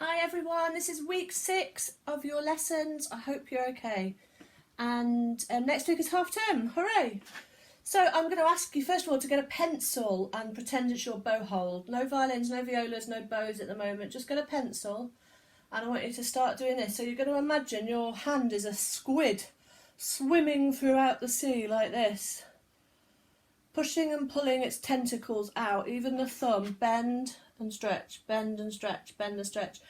Hi everyone, this is week 6 of your lessons. I hope you're okay. And next week is half term, hooray! So I'm going to ask you first of all to get a pencil and pretend it's your bow hold. No violins, no violas, no bows at the moment, just get a pencil and I want you to start doing this. So you're going to imagine your hand is a squid swimming throughout the sea like this, pushing and pulling its tentacles out, even the thumb, bend and stretch, bend and stretch, bend and stretch.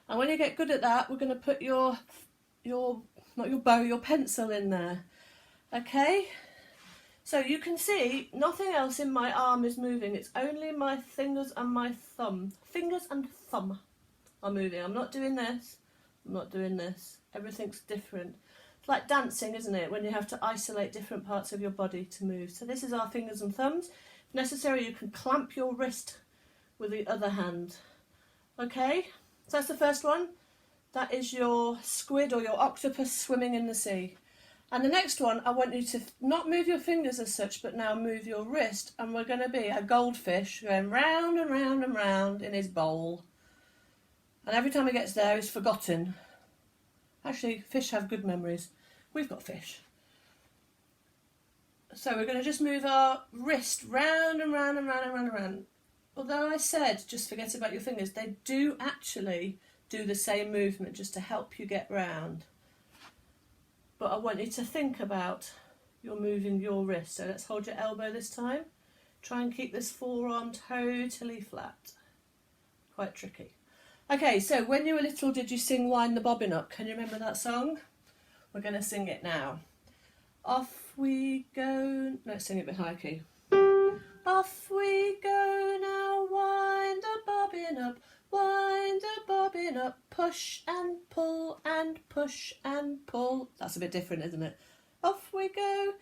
And when you get good at that, we're going to put your not your bow, your pencil in there. Okay? So you can see nothing else in my arm is moving. It's only my fingers and my thumb. Fingers and thumb are moving. I'm not doing this. I'm not doing this. Everything's different. It's like dancing, isn't it? When you have to isolate different parts of your body to move. So this is our fingers and thumbs. If necessary, you can clamp your wrist with the other hand. Okay? So that's the first one. That is your squid or your octopus swimming in the sea. And the next one, I want you to not move your fingers as such, but now move your wrist. And we're going to be a goldfish going round and round and round in his bowl. And every time he gets there, he's forgotten. Actually, fish have good memories. We've got fish. So we're going to just move our wrist round and round and round and round and round. Although I said just forget about your fingers, they do actually do the same movement just to help you get round. But I want you to think about you're moving your wrist. So let's hold your elbow this time. Try and keep this forearm totally flat. Quite tricky. Okay, so when you were little, did you sing Wind the Bobbin Up? Can you remember that song? We're going to sing it now. Off we go. Let's sing it a bit high key. Off we go now, wind a bobbin up, wind a bobbin up, push and pull and push and pull. That's a bit different, isn't it? Off we go,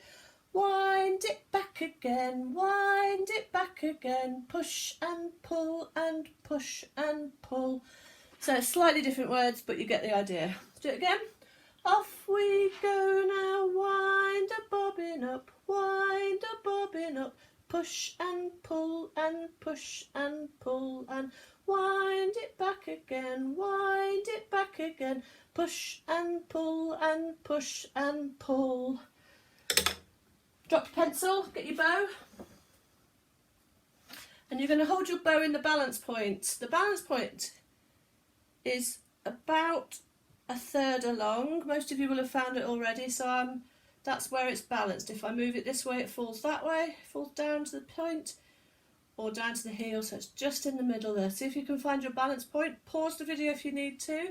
wind it back again, wind it back again, push and pull and push and pull. So it's slightly different words, but you get the idea. Let's do it again. Off we go now, wind a bobbin up, wind a bobbin up, push and pull and push and pull and wind it back again, wind it back again, push and pull and push and pull. Drop your pencil, get your bow, and you're going to hold your bow in the balance point. The balance point is about a third along. Most of you will have found it already, so that's where it's balanced. If I move it this way, it falls that way, it falls down to the point or down to the heel, so it's just in the middle there. See if you can find your balance point. Pause the video if you need to.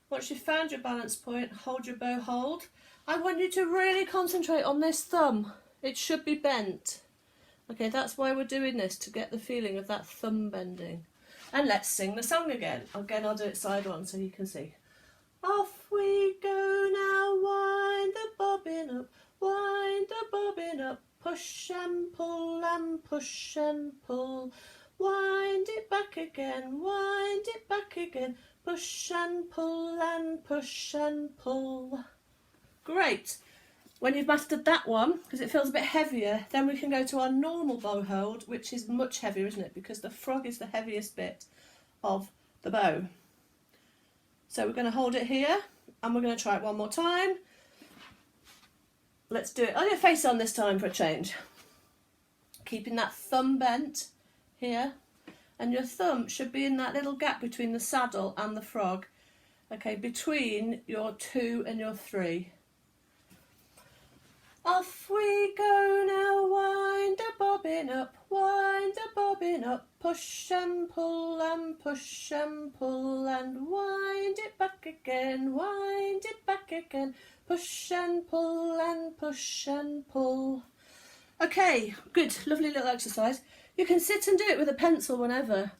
Once you've found your balance point, hold your bow hold. I want you to really concentrate on this thumb. It should be bent. Okay, that's why we're doing this, to get the feeling of that thumb bending. And let's sing the song again. Again, I'll do it side on so you can see. Off we go now, wind the bobbin up, wind the bobbin up, push and pull and push and pull. Wind it back again, wind it back again, push and pull and push and pull. Great. When you've mastered that one, because it feels a bit heavier, then we can go to our normal bow hold, which is much heavier, isn't it? Because the frog is the heaviest bit of the bow. So we're going to hold it here, and we're going to try it one more time. Let's do it on your face on this time for a change. Keeping that thumb bent here, and your thumb should be in that little gap between the saddle and the frog. Okay, between your 2 and your 3. Off we go now, wind a bobbin up, wind a bobbin up, push and pull and push and pull and wind it back again, wind it back again, push and pull and push and pull. Okay, good, lovely little exercise. You can sit and do it with a pencil whenever.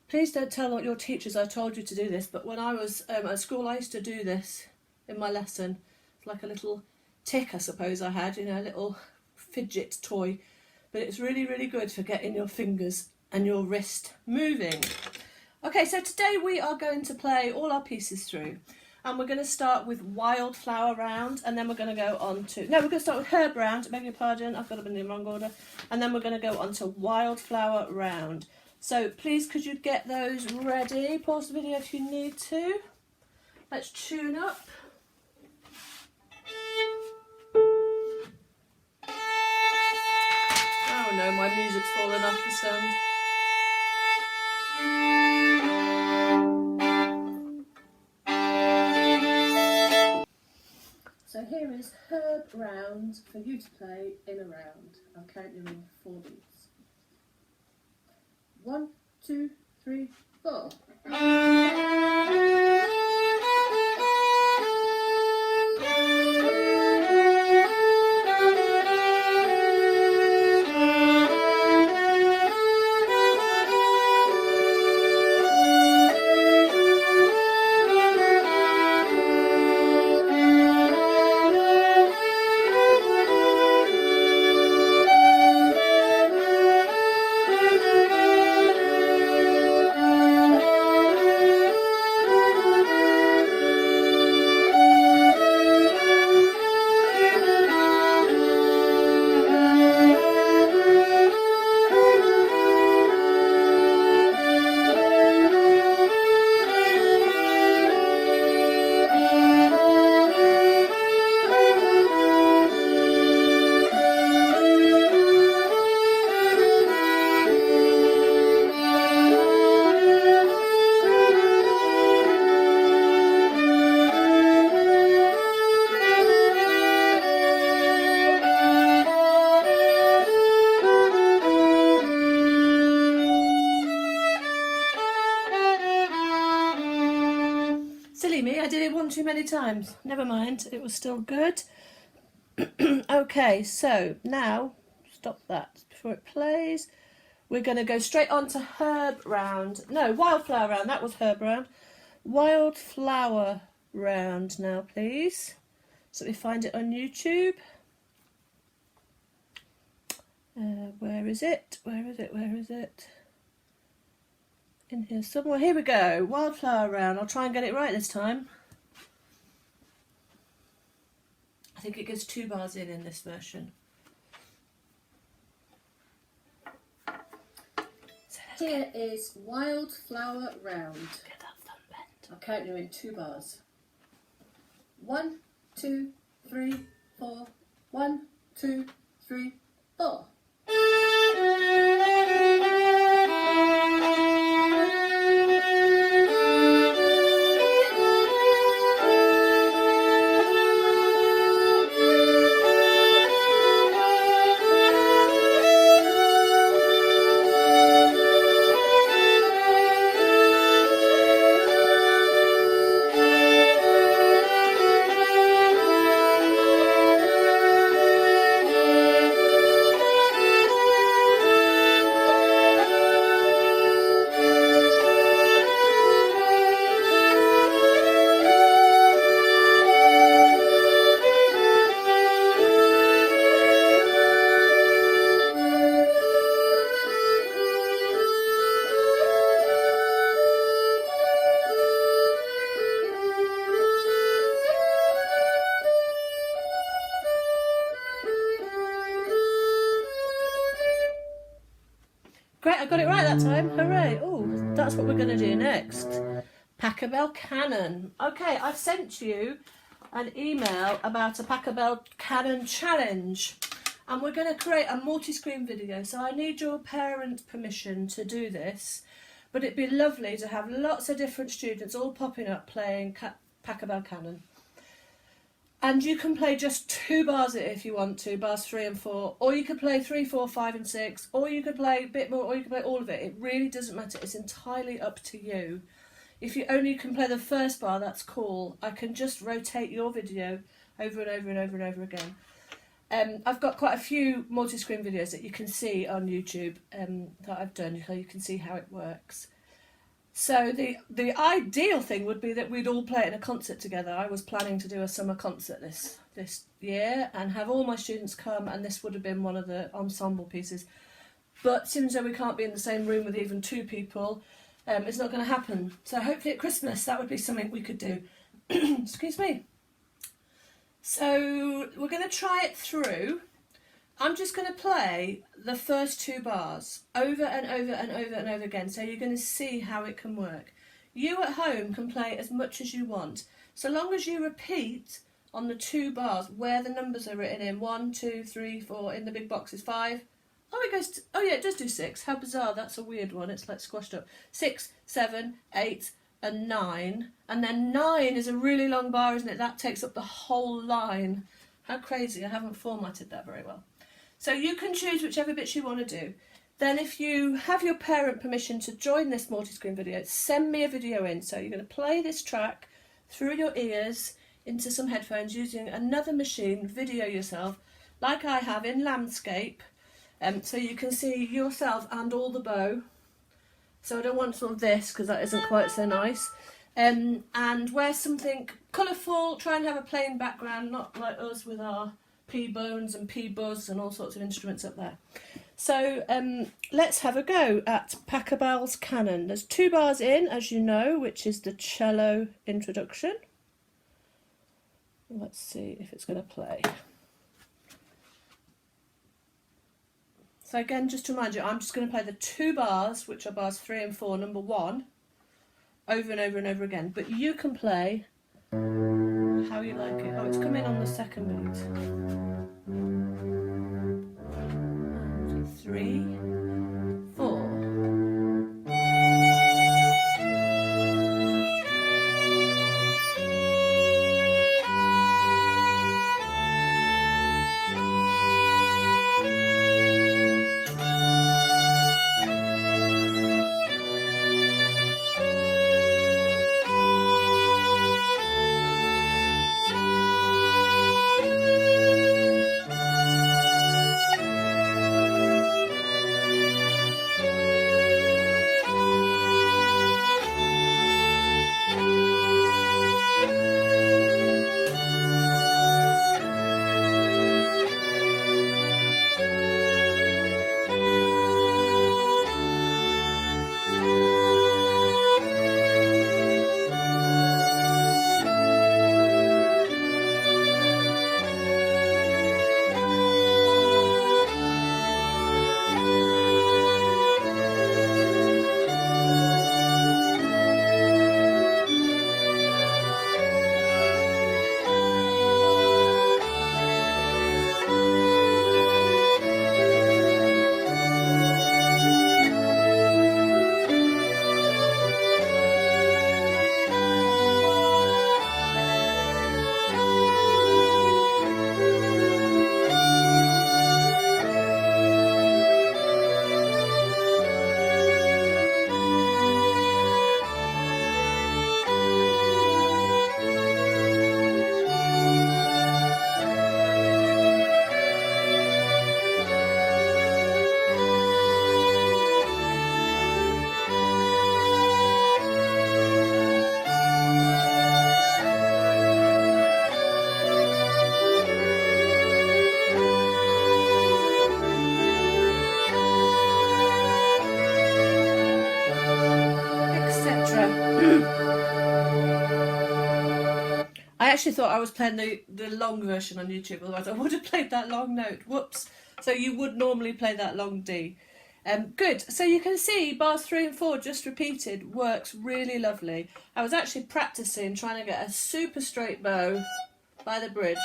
Please don't tell your teachers I told you to do this, but when I was at school I used to do this in my lesson. It's like a little tick, I suppose I had, you know, a little fidget toy, but it's really, really good for getting your fingers and your wrist moving. Okay, so today we are going to play all our pieces through, and we're going to start with Wildflower Round, and then we're going to go on to, no, we're going to start with Herb Round, beg your pardon, I've got them in the wrong order, and then we're going to go on to Wildflower Round. So please could you get those ready? Pause the video if you need to. Let's tune up. Oh no, my music's fallen off the stand. So here is Herb Round for you to play in a round. I'll count you in 4 beats. 1, 2, 3, 4. Silly me, I did it one too many times. Never mind, it was still good. Okay, so now, stop that before it plays. We're going to go straight on to Herb Round. No, Wildflower Round, that was Herb Round. Wildflower Round now, please. So we find it on YouTube. Where is it? Where is it? Where is it? In here somewhere. Here we go. Wildflower Round. I'll try and get it right this time. I think it gets 2 bars in this version. So here is Wildflower Round. Get that thumb bent. I'll count you in 2 bars. 1, 2, 3, 4. 1, 2, 3, 4. Great, I got it right that time. Hooray. Oh, that's what we're going to do next. Pachelbel Canon. Okay, I've sent you an email about a Pachelbel Canon challenge. And we're going to create a multi-screen video. So I need your parent permission to do this. But it'd be lovely to have lots of different students all popping up playing Pachelbel Canon. And you can play just 2 bars if you want to, bars 3 and 4, or you could play 3, 4, 5 and 6, or you could play a bit more, or you could play all of it. It really doesn't matter, it's entirely up to you. If you only can play the first bar, that's cool. I can just rotate your video over and over and over and over again. I've got quite a few multi-screen videos that you can see on YouTube that I've done, so you can see how it works. So the ideal thing would be that we'd all play it in a concert together. I was planning to do a summer concert this year and have all my students come, and this would have been one of the ensemble pieces. But since we can't be in the same room with even 2 people, it's not going to happen. So hopefully at Christmas that would be something we could do. Excuse me. So we're going to try it through. I'm just going to play the first 2 bars over and over and over and over again, so you're going to see how it can work. You at home can play as much as you want, so long as you repeat on the 2 bars where the numbers are written in. 1, 2, 3, 4, in the big box is 5. Oh, it goes to, oh yeah, it does do 6. How bizarre, that's a weird one, it's like squashed up. 6, 7, 8 and 9, and then 9 is a really long bar, isn't it? That takes up the whole line. How crazy, I haven't formatted that very well. So you can choose whichever bits you want to do. Then if you have your parent permission to join this multi-screen video, send me a video in. So you're going to play this track through your ears into some headphones using another machine, video yourself, like I have in landscape, so you can see yourself and all the bow. So I don't want sort of this because that isn't quite so nice. And wear something colourful, try and have a plain background, not like us with our P-bones and P-buzz and all sorts of instruments up there. So let's have a go at Pachelbel's Canon. There's 2 bars in, as you know, which is the cello introduction. Let's see if it's going to play. So again, just to remind you, I'm just going to play the 2 bars, which are bars 3 and 4, number 1, over and over and over again. But you can play how you like it. Oh, it's coming on the second beat. 3, 4. I actually thought I was playing the long version on YouTube, otherwise I would have played that long note. Whoops. So you would normally play that long D. Good. So you can see bars 3 and 4 just repeated works really lovely. I was actually practicing trying to get a super straight bow by the bridge.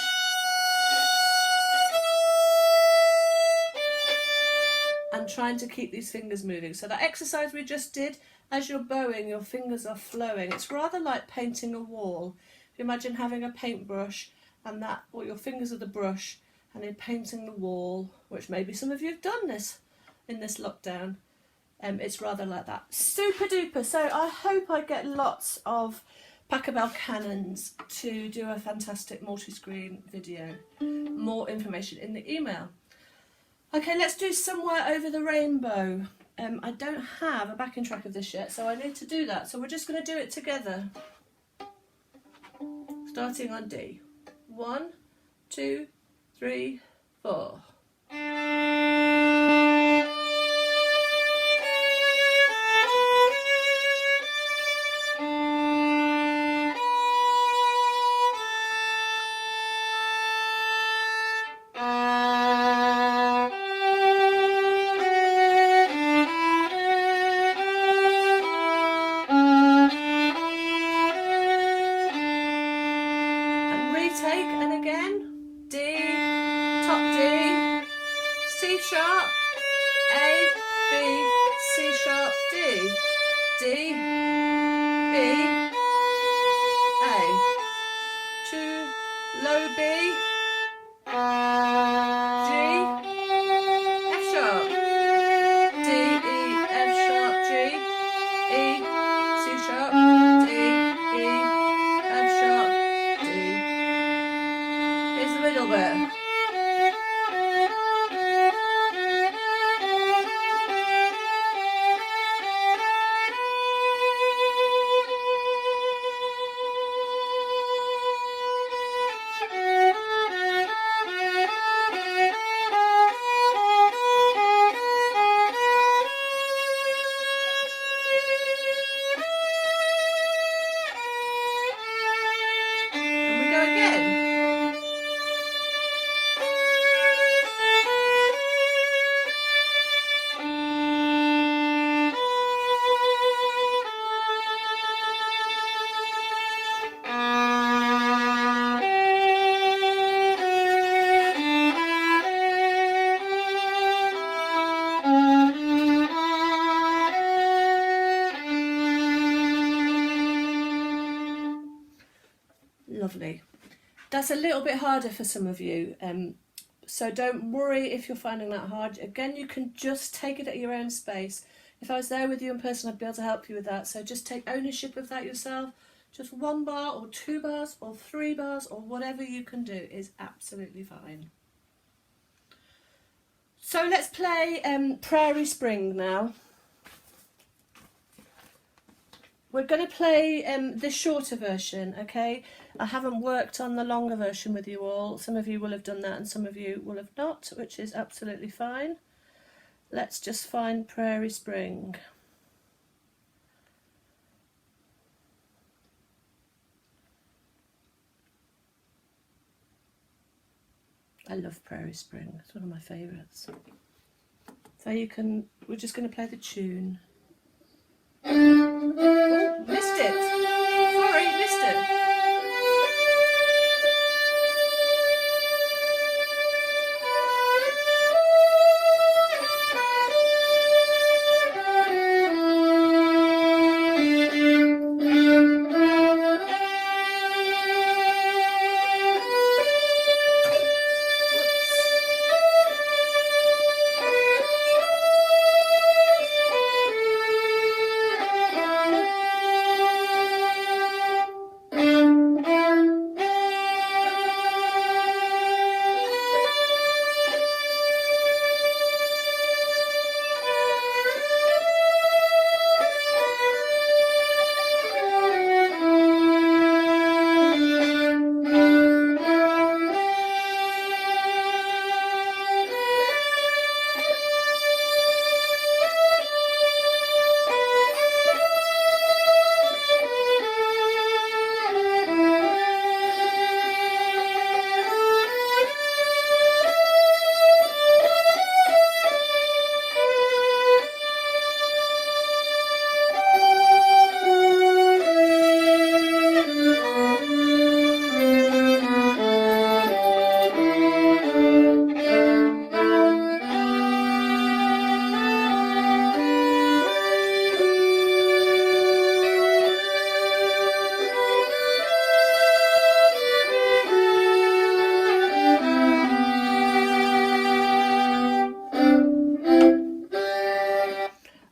And trying to keep these fingers moving. So that exercise we just did, as you're bowing, your fingers are flowing. It's rather like painting a wall. If you imagine having a paintbrush and that, or your fingers are the brush, and then painting the wall, which maybe some of you have done this in this lockdown. It's rather like that. Super duper. So I hope I get lots of Pachelbel canons to do a fantastic multi-screen video. More information in the email. Okay, let's do Somewhere Over the Rainbow. I don't have a backing track of this yet, so I need to do that. So we're just going to do it together. Starting on D. 1, 2, 3, 4. take, and again, D, top D, C sharp, A, B, C sharp, D, D, B, A, 2, low B, G, F sharp, D, E, F sharp, G, E, C sharp, D, E, F sharp, D. Here's the middle bit. Lovely. That's a little bit harder for some of you, so don't worry if you're finding that hard. Again, you can just take it at your own space. If I was there with you in person, I'd be able to help you with that, so just take ownership of that yourself. Just 1 bar or 2 bars or 3 bars or whatever you can do is absolutely fine. So let's play Prairie Spring now. We're going to play the shorter version, okay? I haven't worked on the longer version with you all. Some of you will have done that and some of you will have not, which is absolutely fine. Let's just find Prairie Spring. I love Prairie Spring. It's one of my favourites. So we're just going to play the tune. Oh, missed it. Sorry, missed it.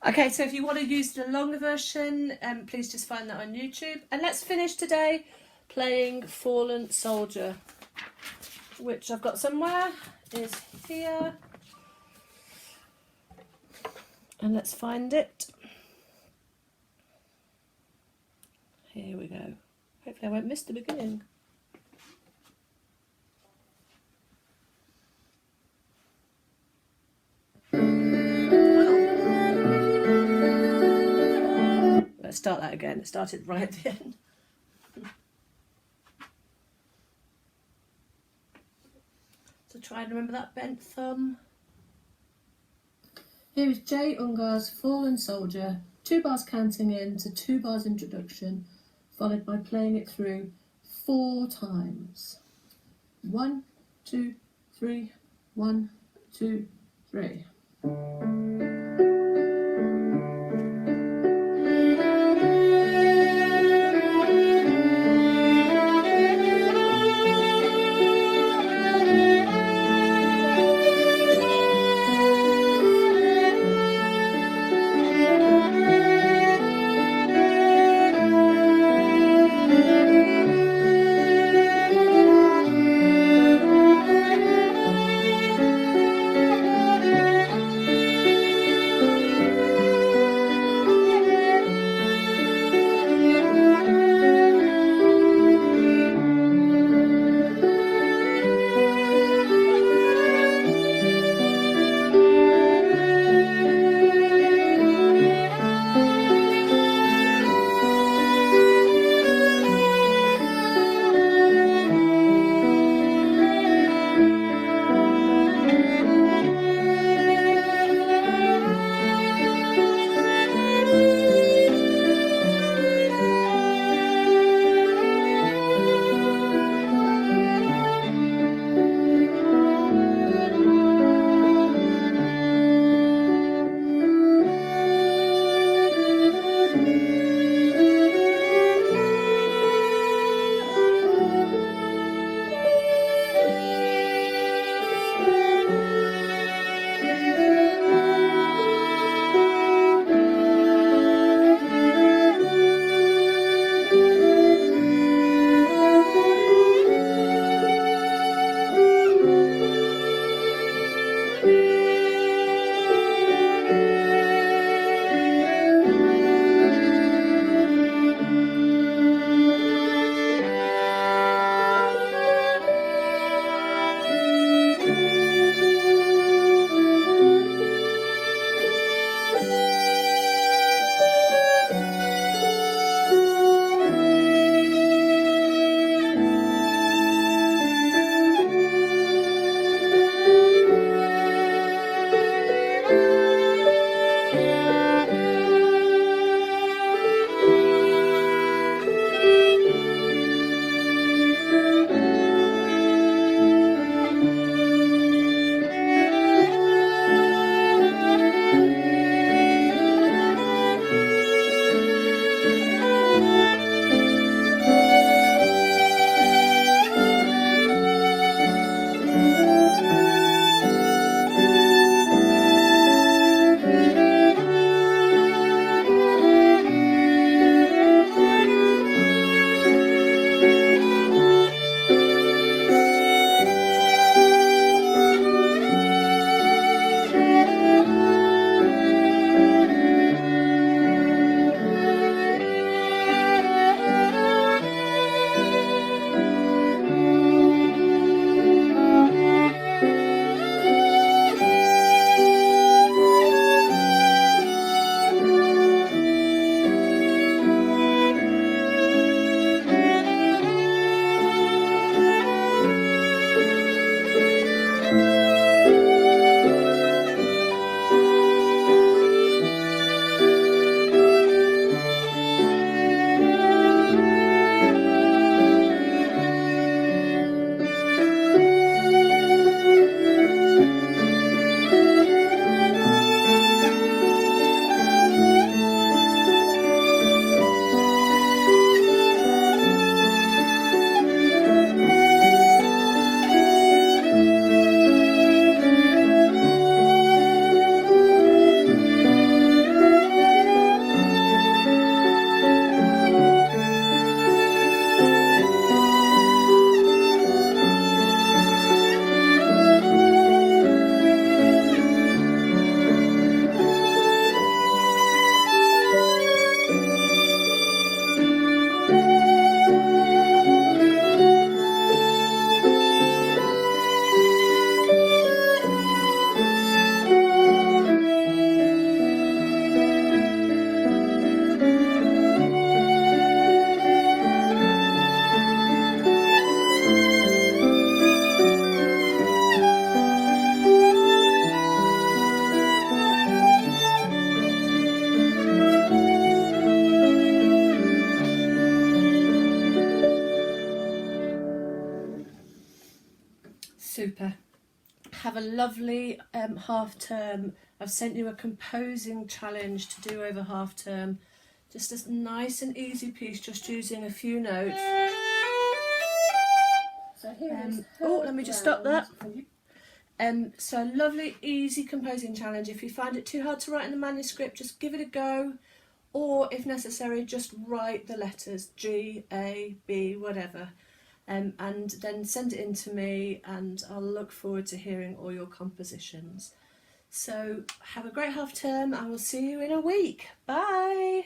Okay, so if you want to use the longer version, please just find that on YouTube. And let's finish today playing Fallen Soldier, which I've got somewhere, is here. And let's find it. Here we go. Hopefully I won't miss the beginning. Let's start that again. It started right at the end. So try and remember that bent thumb. Here is Jay Ungar's Fallen Soldier, 2 bars counting in to 2 bars introduction, followed by playing it through 4 times. 1, 2, 3, 1, 2, 3. Super. Have a lovely half term. I've sent you a composing challenge to do over half term. Just a nice and easy piece, just using a few notes. So here is oh, let me just stop that. So a lovely, easy composing challenge. If you find it too hard to write in the manuscript, just give it a go. Or, if necessary, just write the letters G, A, B, whatever. And then send it in to me, and I'll look forward to hearing all your compositions. So have a great half term. I will see you in a week. Bye.